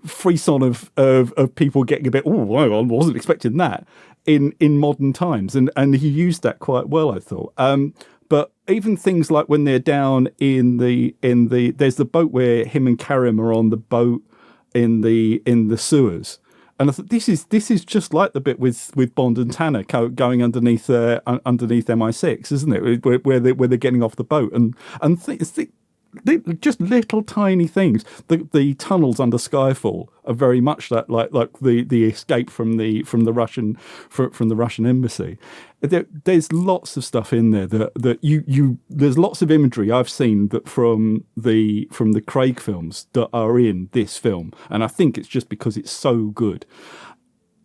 frisson of people getting a bit. Oh, I wasn't expecting that in modern times, and he used that quite well, I thought. But even things like when they're down in the there's the boat where him and Karim are on the boat in the sewers, and I thought this is just like the bit with Bond and Tanner going underneath MI6, isn't it? Where they're getting off the boat and just little tiny things. The tunnels under Skyfall are very much that like the escape from the Russian embassy. There's lots of stuff in there that you there's lots of imagery I've seen that from the Craig films that are in this film, and I think it's just because it's so good,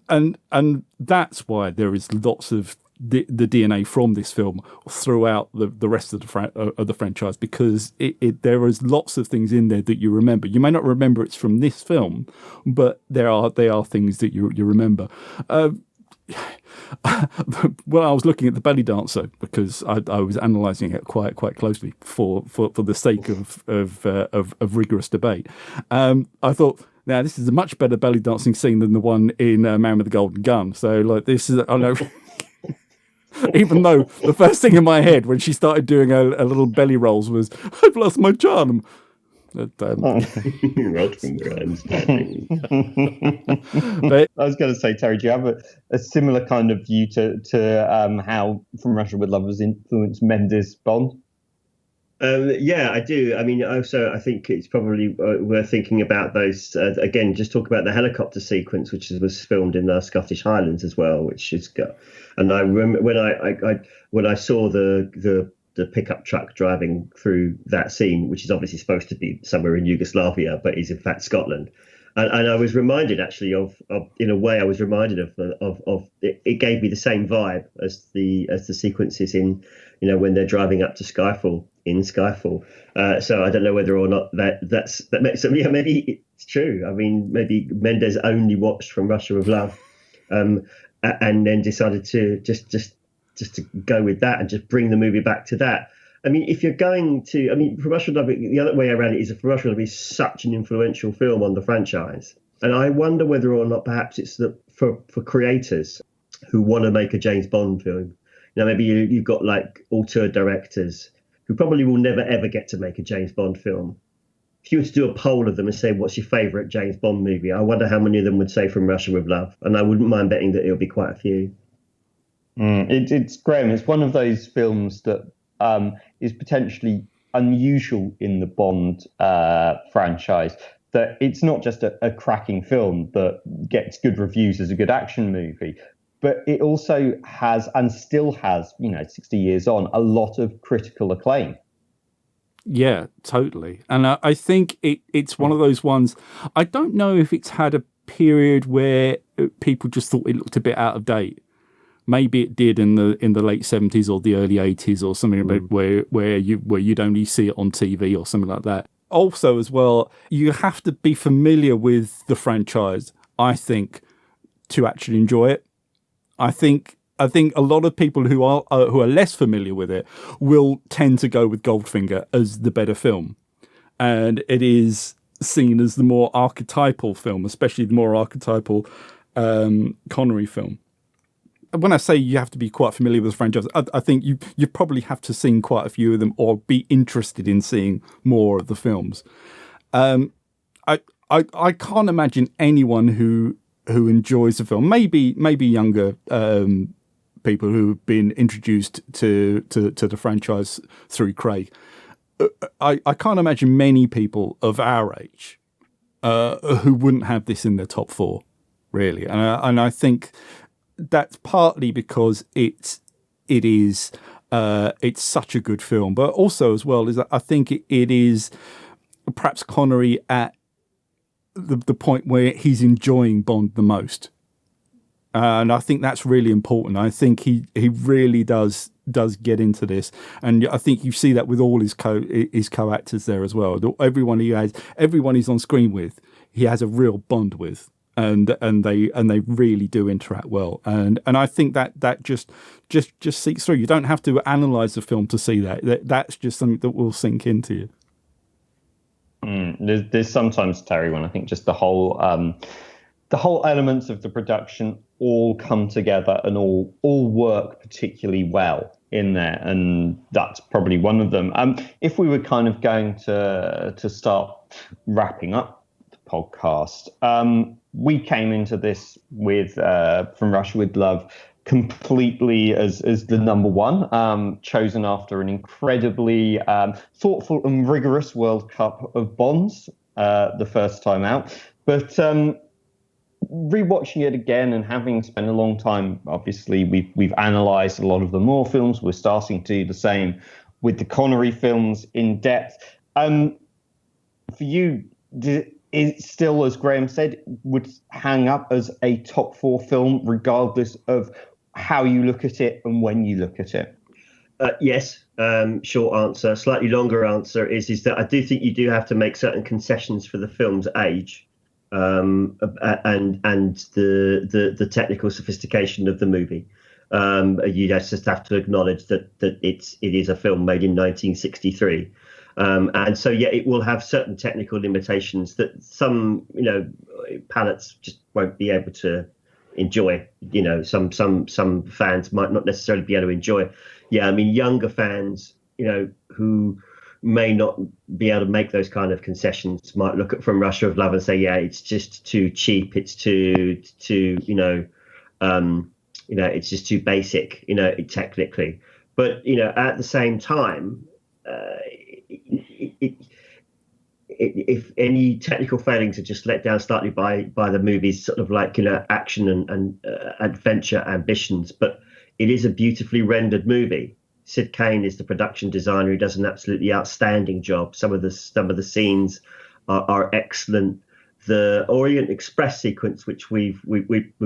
and that's why there is lots of the DNA from this film throughout the rest of the franchise, because there is lots of things in there that you remember. You may not remember it's from this film, but they are things that you remember. Well, I was looking at the belly dancer because I was analysing it quite closely for the sake of rigorous debate. I thought, now this is a much better belly dancing scene than the one in Man with the Golden Gun. So like this is, I know. Even though the first thing in my head when she started doing a little belly rolls was, I've lost my charm. But, But, I was going to say, Terry, do you have a similar kind of view to how From Russia with Love has influenced Mendes' Bond? Yeah, I do. I mean, also, I think it's probably worth thinking about those again. Just talk about the helicopter sequence, which was filmed in the Scottish Highlands as well, which is got. And I remember when I saw the pickup truck driving through that scene, which is obviously supposed to be somewhere in Yugoslavia, but is in fact Scotland. And I was reminded actually of in a way I was reminded of it gave me the same vibe as the sequences in, when they're driving up to Skyfall. So I don't know whether or not that makes so. Yeah, maybe it's true. I mean, maybe Mendes only watched From Russia with Love, and then decided to just to go with that and just bring the movie back to that. I mean, if you're going to, From Russia with Love, the other way around it is that From Russia with Love is such an influential film on the franchise, and I wonder whether or not perhaps it's that for creators who want to make a James Bond film. Maybe you've got like auteur directors who probably will never, ever get to make a James Bond film. If you were to do a poll of them and say, what's your favourite James Bond movie? I wonder how many of them would say From Russia with Love. And I wouldn't mind betting that it'll be quite a few. It's Graham. It's one of those films that is potentially unusual in the Bond franchise. That it's not just a cracking film that gets good reviews as a good action movie, but it also has, and still has, 60 years on, a lot of critical acclaim. Yeah, totally. And I think it's one of those ones, I don't know if it's had a period where people just thought it looked a bit out of date. Maybe it did in the late 70s or the early 80s or something where you'd only see it on TV or something like that. Also, as well, you have to be familiar with the franchise, I think, to actually enjoy it. I think a lot of people who are less familiar with it will tend to go with Goldfinger as the better film, and it is seen as the more archetypal film, especially the more archetypal Connery film. When I say you have to be quite familiar with the franchise, I think you probably have to seen quite a few of them or be interested in seeing more of the films. I can't imagine anyone who enjoys the film, maybe younger people who've been introduced to the franchise through Craig. I can't imagine many people of our age who wouldn't have this in their top four, really. And I think that's partly because it's such a good film, but also as well is that I think it is perhaps Connery at the point where he's enjoying Bond the most. And I think that's really important. I think he really does get into this, and I think you see that with all his co-actors there as well. Everyone he's on screen with, he has a real bond with, and they really do interact well. And I think that just seeps through. You don't have to analyze the film to see that. That's just something that will sink into you. There's sometimes, Terry, when I think just the whole elements of the production all come together and all work particularly well in there, and that's probably one of them. If we were kind of going to start wrapping up the podcast, we came into this with From Russia with Love completely as the number one, chosen after an incredibly thoughtful and rigorous World Cup of Bonds the first time out. But rewatching it again and having spent a long time, obviously we've analysed a lot of the Moore films. We're starting to do the same with the Connery films in depth. For you, it still, as Graham said, would hang up as a top 4 film, regardless of how you look at it and when you look at it? Yes. Short answer. Slightly longer answer is that I do think you do have to make certain concessions for the film's age, and the technical sophistication of the movie. You just have to acknowledge that it is a film made in 1963. And so, yeah, it will have certain technical limitations that some, palates just won't be able to enjoy. Some fans might not necessarily be able to enjoy. Yeah, I mean, younger fans, who may not be able to make those kind of concessions might look at From Russia with Love and say, yeah, it's just too cheap. It's too it's just too basic, technically. But, at the same time, if any technical failings are just let down slightly by the movie's sort of like, action and adventure ambitions, but it is a beautifully rendered movie. Sid Kane is the production designer. He does an absolutely outstanding job. Some of the scenes are excellent. The Orient Express sequence, which we've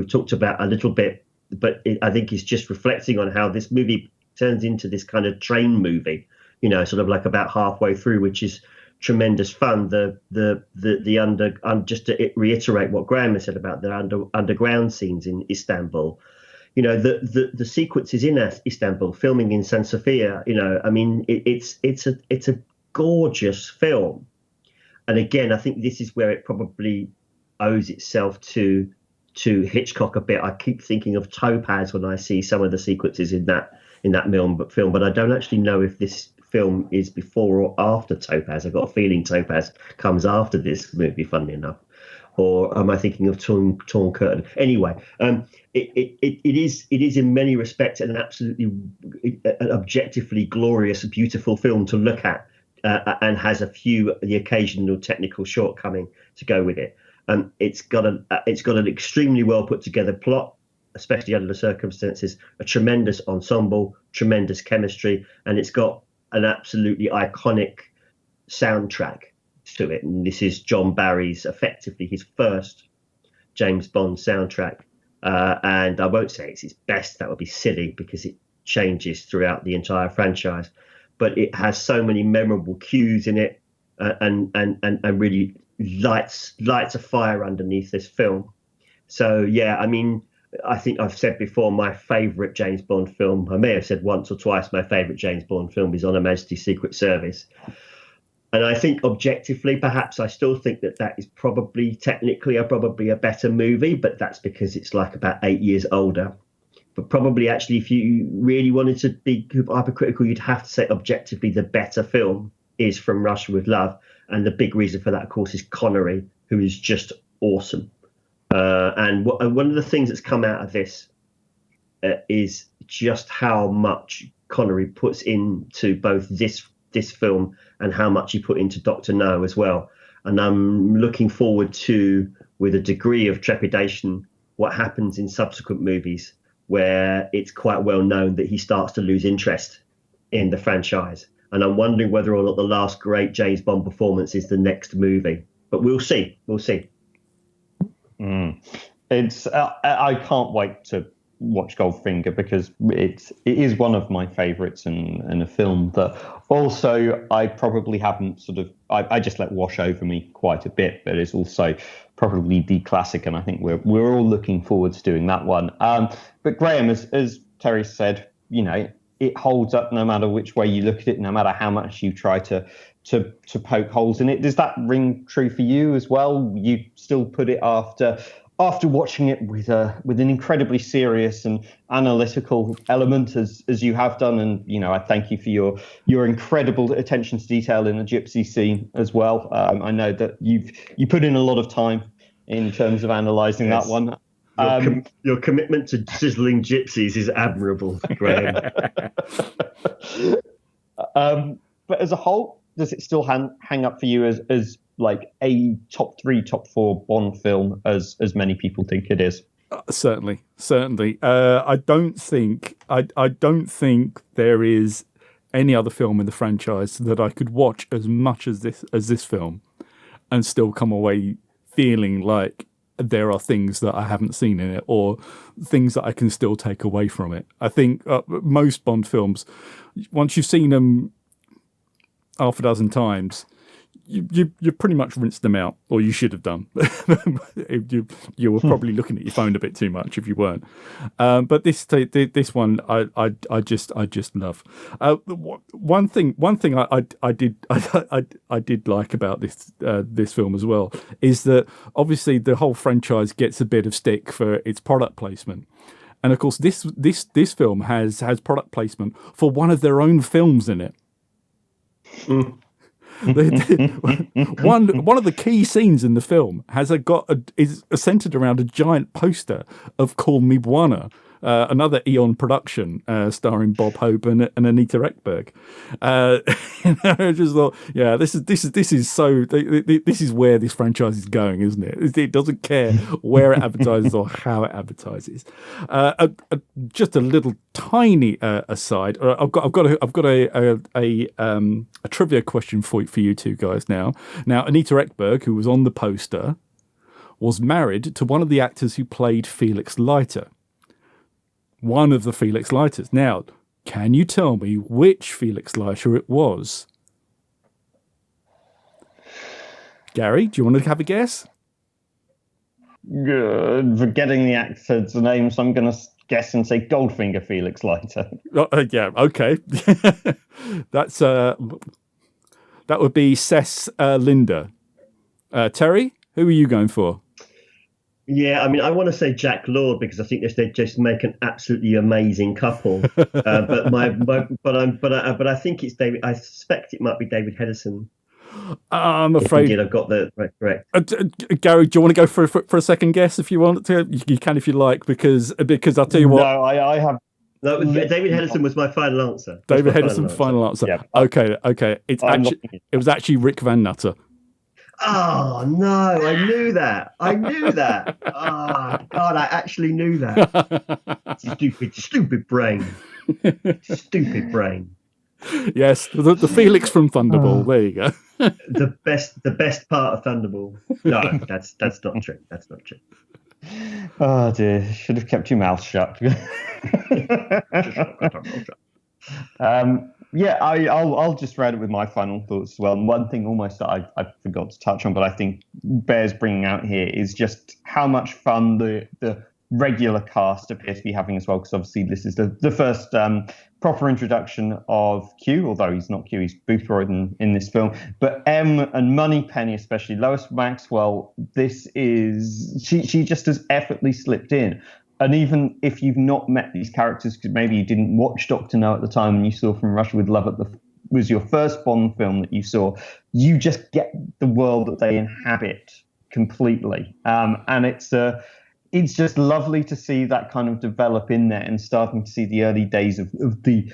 talked about a little bit, but I think is just reflecting on how this movie turns into this kind of train movie, sort of like about halfway through, which is tremendous fun. Just to reiterate what Graham has said about the underground scenes in Istanbul, the sequences in Istanbul, filming in San Sofia, I mean, it's a gorgeous film. And again, I think this is where it probably owes itself to Hitchcock a bit. I keep thinking of Topaz when I see some of the sequences in that film, but I don't actually know if this film is before or after Topaz. I've got a feeling Topaz comes after this movie, funnily enough. Or am I thinking of Torn Curtain? Anyway, it is in many respects an absolutely an objectively glorious, beautiful film to look at, and has the occasional technical shortcoming to go with it. It's got an extremely well put together plot, especially under the circumstances, a tremendous ensemble, tremendous chemistry, and it's got an absolutely iconic soundtrack to it. And this is John Barry's, effectively his first James Bond soundtrack. And I won't say it's his best, that would be silly, because it changes throughout the entire franchise. But it has so many memorable cues in it, and really lights a fire underneath this film. So, yeah, I mean, I think I've said before, my favourite James Bond film, I may have said once or twice, my favourite James Bond film is On Her Majesty's Secret Service. And I think objectively, perhaps I still think that is probably technically probably a better movie, but that's because it's like about 8 years older. But probably actually, if you really wanted to be hypercritical, you'd have to say objectively the better film is From Russia with Love. And the big reason for that, of course, is Connery, who is just awesome. And one of the things that's come out of this is just how much Connery puts into both this film and how much he put into Dr. No as well. And I'm looking forward to, with a degree of trepidation, what happens in subsequent movies, where it's quite well known that he starts to lose interest in the franchise. And I'm wondering whether or not the last great James Bond performance is the next movie. But we'll see. We'll see. It's I can't wait to watch Goldfinger because it is one of my favourites and a film that also I probably haven't I just let wash over me quite a bit, but it's also probably the classic, and I think we're all looking forward to doing that one. But Graham, as Terry said, it holds up no matter which way you look at it, no matter how much you try to poke holes in it. Does that ring true for you as well? You still put it after watching it with an incredibly serious and analytical element as you have done, and I thank you for your incredible attention to detail in the Gypsy Scene as well. I know that you put in a lot of time in terms of analysing that one. Your commitment to sizzling gypsies is admirable, Graham. But as a whole, does it still hang up for you as like a top 3, top 4 Bond film, as many people think it is? Certainly. I don't think there is any other film in the franchise that I could watch as much as this film and still come away feeling like there are things that I haven't seen in it or things that I can still take away from it. I think most Bond films, once you've seen them half a dozen times, you pretty much rinsed them out, or you should have done. You were probably looking at your phone a bit too much if you weren't. But this one I just love. One thing I did like about this film as well is that obviously the whole franchise gets a bit of stick for its product placement. And of course, this film has product placement for one of their own films in it. One of the key scenes in the film is centered around a giant poster of Call Me Bwana, another Eon production starring Bob Hope and Anita Ekberg. I just thought, yeah, this is where this franchise is going, isn't it? It doesn't care where it advertises or how it advertises. Just a little tiny aside. I've got a trivia question for you two guys now. Now, Anita Ekberg, who was on the poster, was married to one of the actors who played Felix Leiter. One of the Felix Leiters. Now, can you tell me which Felix Leiter it was? Gary, do you want to have a guess? Good. Forgetting the actor's name, so I'm going to guess and say Goldfinger Felix Leiter. Yeah, okay. That's that would be Cess Linda. Terry, who are you going for? Yeah, I mean, I want to say Jack Lord because I think they just make an absolutely amazing couple. But I think it's David. I suspect it might be David Hedison. I'm afraid I've got the right correct. Gary, do you want to go for a second guess if you want to? You can if you like, because I'll tell you what. No, I have. No, David Hedison was my final answer. David Hedison, final answer. Yeah. Okay. It was actually Rick Van Nutter. Oh no, I knew that. Oh God, I actually knew that. Stupid brain. Stupid brain. Yes, the Felix from Thunderball. There you go. the best part of Thunderball. No, that's not true. That's not true. Oh dear, should have kept your mouth shut. Yeah, I'll just round it with my final thoughts as well. And one thing almost that I forgot to touch on, but I think bears bringing out here is just how much fun the regular cast appear to be having as well, because obviously this is the first proper introduction of Q, although he's not Q, he's Boothroyd in this film. But M and Moneypenny, especially Lois Maxwell, she just has effortlessly slipped in. And even if you've not met these characters, because maybe you didn't watch Dr. No at the time and you saw From Russia with Love was your first Bond film that you saw, you just get the world that they inhabit completely. And it's just lovely to see that kind of develop in there and starting to see the early days of the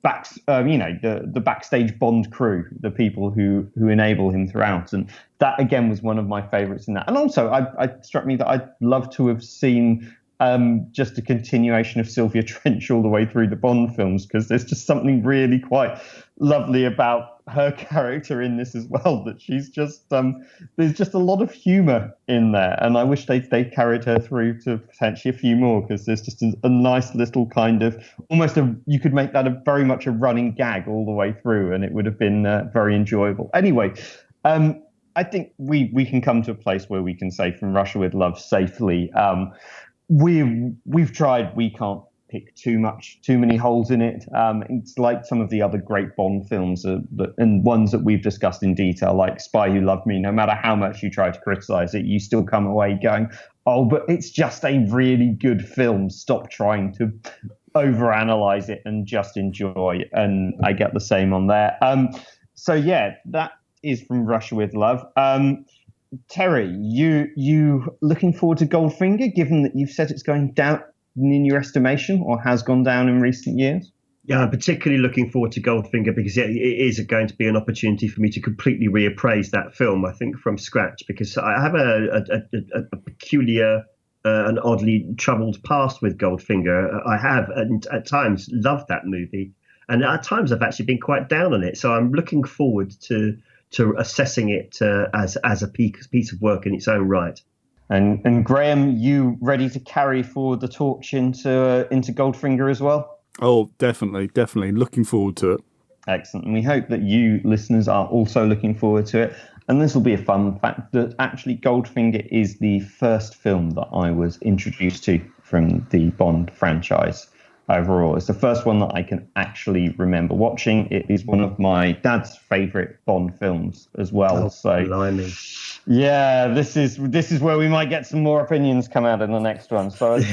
the backstage Bond crew, the people who enable him throughout. And that, again, was one of my favorites in that. And also, it struck me that I'd love to have seen just a continuation of Sylvia Trench all the way through the Bond films, because there's just something really quite lovely about her character in this as well, that she's just there's just a lot of humor in there, and I wish they carried her through to potentially a few more, because there's just a nice little kind of almost you could make that very much a running gag all the way through, and it would have been very enjoyable. Anyway, I think we can come to a place where we can say From Russia with Love safely. We've tried. We can't pick too many holes in it. It's like some of the other great Bond films and ones that we've discussed in detail, like Spy Who Loved Me. No matter how much you try to criticize it, you still come away going, oh, but it's just a really good film. Stop trying to overanalyze it and just enjoy. And I get the same on there. So yeah, that is From Russia with Love. Terry, you looking forward to Goldfinger, given that you've said it's going down in your estimation, or has gone down in recent years? Yeah, I'm particularly looking forward to Goldfinger, because it is going to be an opportunity for me to completely reappraise that film, I think, from scratch, because I have a peculiar and oddly troubled past with Goldfinger. I have, and at times, loved that movie, and at times I've actually been quite down on it. So I'm looking forward to assessing it as a piece of work in its own right. And Graham, you ready to carry forward the torch into Goldfinger as well? Oh, definitely. Looking forward to it. Excellent. And we hope that you listeners are also looking forward to it. And this will be a fun fact that actually Goldfinger is the first film that I was introduced to from the Bond franchise overall. It's the first one that I can actually remember watching. It is one of my dad's favourite Bond films as well. Oh, so blimey. Yeah, this is where we might get some more opinions come out in the next one. So it's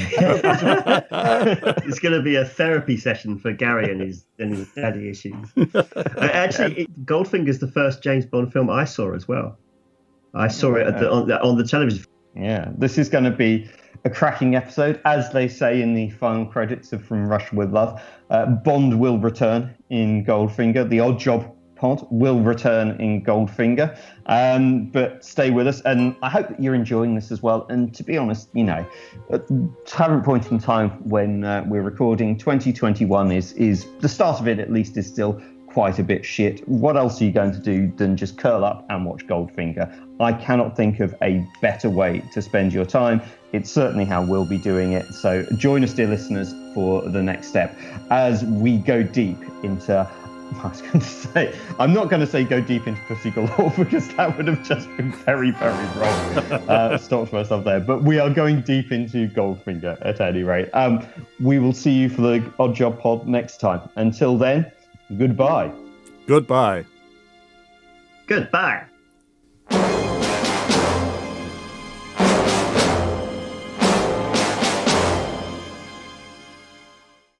going to be a therapy session for Gary and his daddy issues. Actually, Goldfinger is the first James Bond film I saw as well. I saw it on the television. Yeah, this is going to be a cracking episode, as they say in the final credits of From Russia with Love. Bond will return in Goldfinger. The OddJob pod will return in Goldfinger, but stay with us, and I hope that you're enjoying this as well. And to be honest, at the current point in time when we're recording, 2021 is the start of it, at least, is still quite a bit shit. What else are you going to do than just curl up and watch Goldfinger? I cannot think of a better way to spend your time. It's certainly how we'll be doing it. So join us, dear listeners, for the next step as we go deep into I'm not going to say go deep into Pussy Galore, because that would have just been very, very wrong. Stopped myself there. But we are going deep into Goldfinger at any rate. We will see you for the OddJob pod next time. Until then, goodbye. Goodbye. Goodbye.